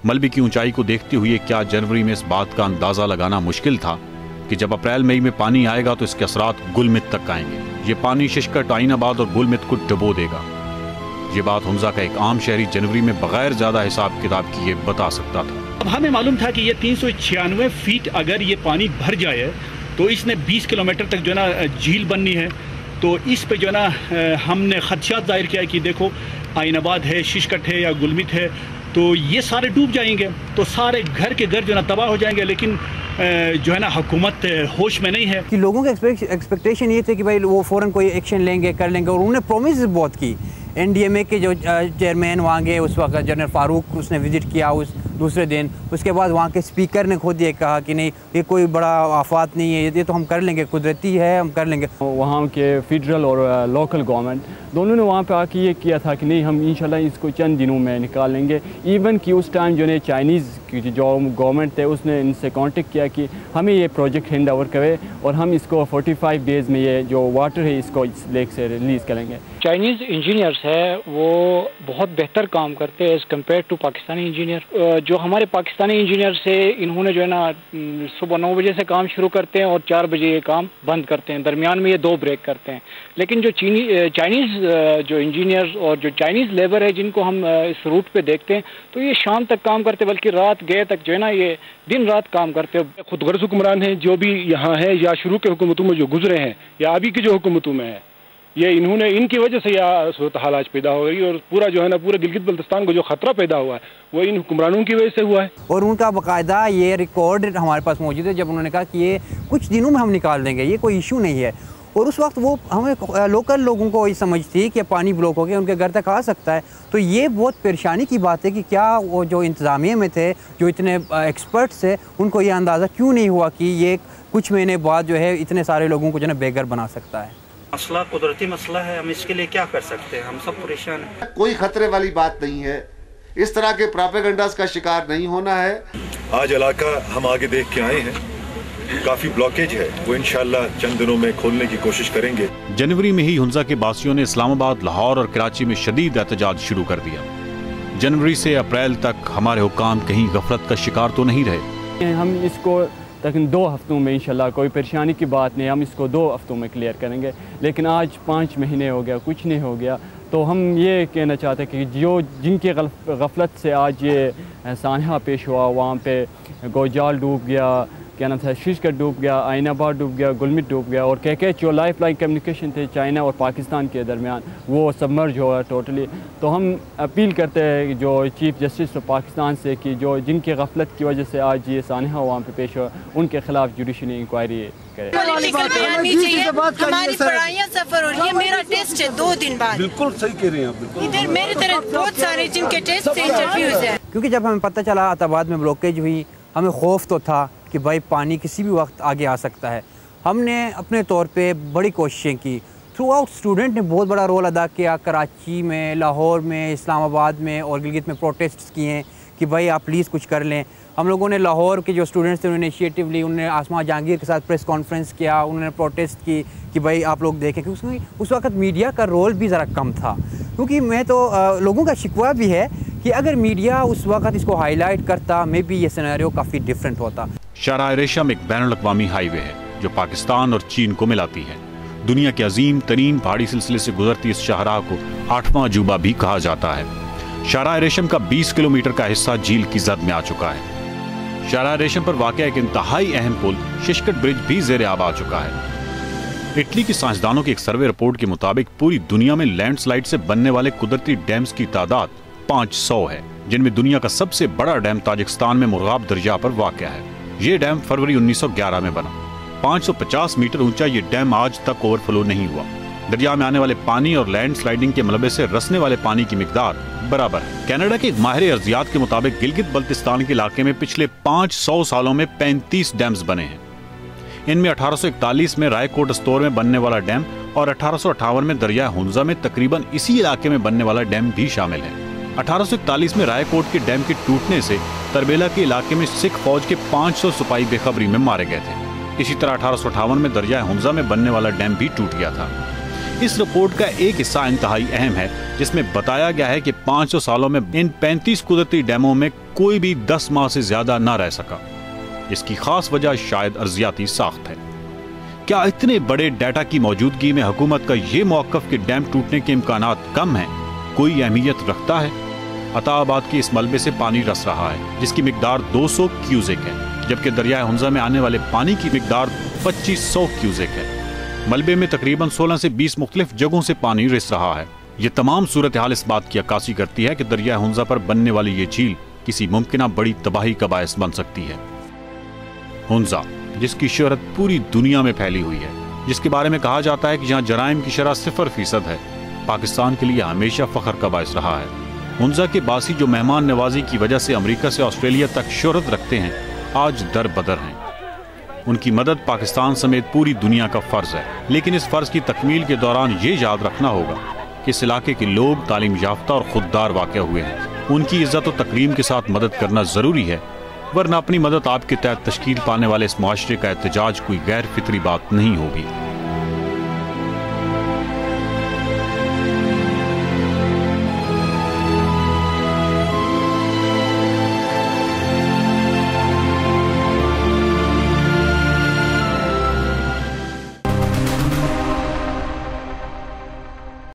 मलबे की ऊंचाई को देखते हुए क्या जनवरी में इस बात का अंदाजा लगाना मुश्किल था कि जब अप्रैल मई में पानी आएगा तो इसके असरात गुलमित तक आएंगे। ये पानी शिशकट, आइनाबाद और गुलमित को डुबो देगा। ये बात हुंजा का एक आम शहरी जनवरी में बगैर ज्यादा हिसाब किताब किए बता सकता था। अब हमें मालूम था कि ये 396 फीट अगर ये पानी भर जाए तो इसने 20 किलोमीटर तक जो है ना झील बननी है। तो इस पे जो है ना हमने खदशात जाहिर किया कि देखो आइनाबाद है, शिशकट है या गुलमित है, तो ये सारे डूब जाएंगे, तो सारे घर के घर जो है ना तबाह हो जाएंगे। लेकिन जो है ना हुकूमत होश में नहीं है कि लोगों के एक्सपेक्टेशन ये थे कि भाई वो फ़ौरन कोई एक्शन लेंगे, कर लेंगे, और उन्होंने प्रोमिस बहुत की। NDMA के जो चेयरमैन वहाँ गए उस वक्त, जनरल फारूक, उसने विज़िट किया उस दूसरे दिन। उसके बाद वहाँ के स्पीकर ने खुद ये कहा कि नहीं ये कोई बड़ा आफात नहीं है, ये तो हम कर लेंगे, कुदरती है, हम कर लेंगे। वहाँ के फेडरल और लोकल गवर्नमेंट दोनों ने वहाँ पे आके ये किया था कि नहीं हम इंशाल्लाह इसको चंद दिनों में निकाल लेंगे। इवन कि उस टाइम जो है चाइनीज़ की जो गवर्नमेंट थे उसने इनसे कांटेक्ट किया कि हमें ये प्रोजेक्ट हैंड ओवर करे और हम इसको 45 डेज़ में ये जो वाटर है इसको इस लेक से रिलीज़ करेंगे। चाइनीज़ इंजीनियर्स है वो बहुत बेहतर काम करते हैं as compare to Pakistani engineer. जो हमारे पाकिस्तानी इंजीनियर्स है इन्होंने जो है ना सुबह 9 बजे से काम शुरू करते हैं और 4 बजे ये काम बंद करते हैं, दरमियान में ये 2 ब्रेक करते हैं। लेकिन जो चाइनीज़ जो इंजीनियर्स और जो चाइनीज़ लेबर है जिनको हम इस रूट पे देखते हैं तो ये शाम तक काम करते, बल्कि रात गए तक जो है ना ये दिन रात काम करते हैं। खुद गर्ज हुक्मरान हैं जो भी यहाँ है या शुरू के हुकूमतों में जो गुजरे हैं या अभी की जो हुकूमतों में है, ये इन्होंने इनकी वजह से यह सूरत हाल आज पैदा हो गई और पूरा जो है ना पूरे गिलगित बल्तिस्तान को जो खतरा पैदा हुआ है वो इन हुक्मरानों की वजह से हुआ है। और उनका बाकायदा ये रिकॉर्ड हमारे पास मौजूद है जब उन्होंने कहा कि ये कुछ दिनों में हम निकाल देंगे, ये कोई इशू नहीं है। और उस वक्त वो हमें लोकल लोगों को ये समझ थी कि पानी ब्लॉक हो गया, उनके घर तक आ सकता है। तो ये बहुत परेशानी की बात है कि क्या वो जो इंतज़ामिया में थे, जो इतने एक्सपर्ट्स थे, उनको ये अंदाज़ा क्यों नहीं हुआ कि ये कुछ महीने बाद जो है इतने सारे लोगों को जो है बेघर बना सकता है। मसला कुदरती मसला है, हम इसके लिए क्या कर सकते हैं, हम सब परेशान हैं। कोई खतरे वाली बात नहीं है, इस तरह के प्रोपेगेंडास का शिकार नहीं होना है। आज इलाका हम आगे देख के आए हैं, काफी ब्लॉकेज है, वो इंशाल्लाह चंद दिनों में खोलने की कोशिश करेंगे। जनवरी में ही हुंजा के बासियों ने इस्लामाबाद, लाहौर और कराची में शदीद एहतजाज शुरू कर दिया। जनवरी से अप्रैल तक हमारे हुक्काम कहीं गफलत का शिकार तो नहीं रहे। हम इसको तकरीबन 2 हफ्तों में इंशाल्लाह, कोई परेशानी की बात नहीं, हम इसको 2 हफ्तों में क्लियर करेंगे। लेकिन आज 5 महीने हो गया, कुछ नहीं हो गया। तो हम ये कहना चाहते हैं कि जो जिनकी गफलत से आज ये सानहा पेश हुआ, वहाँ पे गोजाल डूब गया, क्या नाम था, शिशकट डूब गया, आइनाबाद डूब गया, गुलमित डूब गया, और क्या जो लाइफ लाइन कम्युनिकेशन थे चाइना और पाकिस्तान के दरमियान वो सबमर्ज हुआ टोटली। तो हम अपील करते हैं जो चीफ जस्टिस ऑफ पाकिस्तान से कि जो जिनकी गफलत की वजह से आज ये सानहा वहाँ पे पेश हुआ, उनके खिलाफ जुडिशल इंक्वायरी करे। हमारी पढ़ाइयाँ सफर हो रही है, मेरा टेस्ट है 2 दिन बाद। बिल्कुल सही कह रहे हैं आप। इधर मेरी तरह बहुत सारे जिनके टेस्ट से इंटरव्यूज है। क्योंकि जब हमें पता चला आताबाद में ब्लॉकेज हुई, हमें खौफ तो था कि भाई पानी किसी भी वक्त आगे आ सकता है। हमने अपने तौर पे बड़ी कोशिशें की, थ्रू आउट स्टूडेंट ने बहुत बड़ा रोल अदा किया। कराची में, लाहौर में, इस्लामाबाद में और गिलगित में प्रोटेस्ट किए हैं कि भाई आप प्लीज़ कुछ कर लें। हम लोगों ने लाहौर के जो स्टूडेंट्स थे उन्होंने इनिशिएटिव ली, उन्होंने आसमा जहांगीर के साथ प्रेस कॉन्फ्रेंस किया, उन्होंने प्रोटेस्ट की कि भाई आप लोग देखें, क्योंकि उस वक्त मीडिया का रोल भी ज़रा कम था। क्योंकि मैं तो लोगों का शिकवा भी है कि अगर मीडिया उस वक्त इसको हाईलाइट करता, मे बी ये सिनेरियो काफ़ी डिफरेंट होता। शाहराह रेशम एक बैनुल-अक़वामी हाईवे है जो पाकिस्तान और चीन को मिलाती है। दुनिया के अजीम तरीन पहाड़ी सिलसिले से गुजरती इस शाहराह को 8वां अजूबा भी कहा जाता है। शाहराह रेशम का 20 किलोमीटर का हिस्सा झील की जद में आ चुका है। शाहराह रेशम पर वाक़या एक इंतहाई अहम पुल शिशकट ब्रिज भी ज़ेरे आब आ चुका है। इटली की साइंसदानों की एक सर्वे रिपोर्ट के मुताबिक पूरी दुनिया में लैंडस्लाइड से बनने वाले कुदरती डैम्स की तादाद 500 है, जिनमें दुनिया का सबसे बड़ा डैम ताजिकिस्तान में मुर्गाब दरिया पर वाक़या है। ये डैम फरवरी 1911 में बना। 550 मीटर ऊंचा ये डैम आज तक ओवरफ्लो नहीं हुआ। दरिया में आने वाले पानी और लैंड स्लाइडिंग के मलबे से रसने वाले पानी की मिकदार बराबर है। कनाडा के एक माहिर अर्जियात के मुताबिक गिलगित बल्तिस्तान के इलाके में पिछले 500 सालों में 35 डैम्स बने हैं। इनमें 1841 में रायकोट स्टोर में बनने वाला डैम और 1858 में दरिया हुंजा में तकरीबन इसी इलाके में बनने वाला डैम भी शामिल है। 1841 में रायकोट के डैम के टूटने से तरबेला के इलाके में सिख फौज के 500 सिपाही बेखबरी में मारे गए थे। इसी तरह 1858 में दरिया हुंजा में बनने वाला डैम भी टूट गया था। इस रिपोर्ट का एक हिस्सा इंतहाई अहम है, जिसमें बताया गया है कि 500 सालों में इन 35 कुदरती डैमों में कोई भी 10 माह से ज्यादा न रह सका। इसकी खास वजह शायद अर्जियाती साख्त है। क्या इतने बड़े डाटा की मौजूदगी में हुकूमत का ये मौक़िफ़ कि डैम टूटने के इम्कानात कम हैं कोई अहमियत रखता है? अताबाद के इस मलबे से पानी रस रहा है, जिसकी मिकदार 200 क्यूसेक है, जबकि दरियाए हुंजा में आने वाले पानी की मिकदार 2500 क्यूसेक है। मलबे में तकरीबन 16 से 20 मुख्तलिफ जगहों से पानी रिस रहा है। ये तमाम सूरत हाल इस बात की अक्कासी करती है कि दरिया हुंजा पर बनने वाली ये झील किसी मुमकिना बड़ी तबाही का बायस बन सकती है। हुंजा, जिसकी शोहरत पूरी दुनिया में फैली हुई है, जिसके बारे में कहा जाता है कि जहाँ जराइम की शरह 0% है, पाकिस्तान के लिए हमेशा फख्र का बायस रहा है। हुंजा के बासी जो मेहमान नवाजी की वजह से अमेरिका से ऑस्ट्रेलिया तक शोहरत रखते हैं, आज दर बदर हैं। उनकी मदद पाकिस्तान समेत पूरी दुनिया का फर्ज है, लेकिन इस फर्ज की तकमील के दौरान ये याद रखना होगा कि इस इलाके के लोग तालीम याफ्ता और खुददार वाक़ हुए हैं। उनकी इज्जत और तकरीम के साथ मदद करना ज़रूरी है, वरना अपनी मदद आपके तहत तश्कील पाने वाले इस मुआशरे का एहतजाज कोई गैर फितरी बात नहीं होगी।